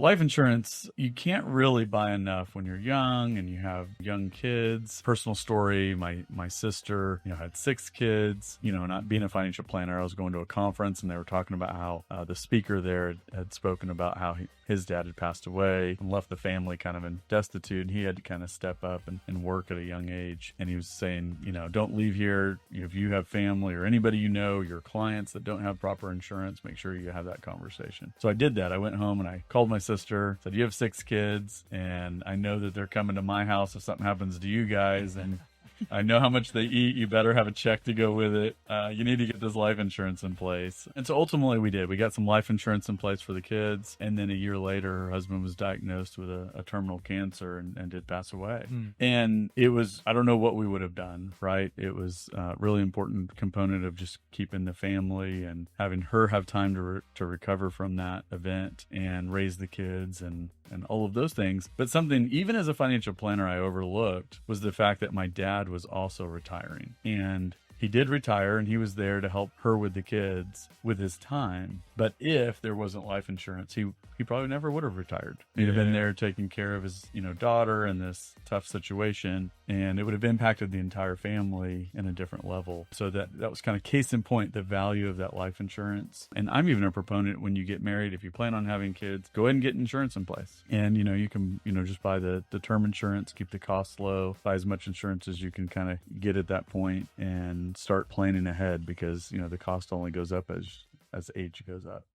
life insurance, you can't really buy enough when you're young and you have young kids. Personal story, my sister, had 6 kids. Not being a financial planner, I was going to a conference and they were talking about how the speaker there had spoken about how his dad had passed away and left the family kind of in destitute. And he had to kind of step up and work at a young age. And he was saying, don't leave here. If you have family or anybody your clients that don't have proper insurance, make sure you have that conversation. So I did that. I went home and I called my sister, said, you have 6 kids and I know that they're coming to my house if something happens to you guys. And I know how much they eat. You better have a check to go with it. You need to get this life insurance in place. And so ultimately we did. We got some life insurance in place for the kids. And then a year later, her husband was diagnosed with a terminal cancer and did pass away. And it was, I don't know what we would have done, right? It was a really important component of just keeping the family and having her have time to recover from that event and raise the kids and all of those things. But something, even as a financial planner, I overlooked was the fact that my dad was also retiring. And he did retire and he was there to help her with the kids with his time. But if there wasn't life insurance, he probably never would have retired. He'd have been there taking care of his, daughter in this tough situation, and it would have impacted the entire family in a different level. So that was kind of case in point, the value of that life insurance. And I'm even a proponent when you get married, if you plan on having kids, go ahead and get insurance in place. And, you can, just buy the term insurance, keep the costs low, buy as much insurance as you can kind of get at that point and start planning ahead because, the cost only goes up as age goes up.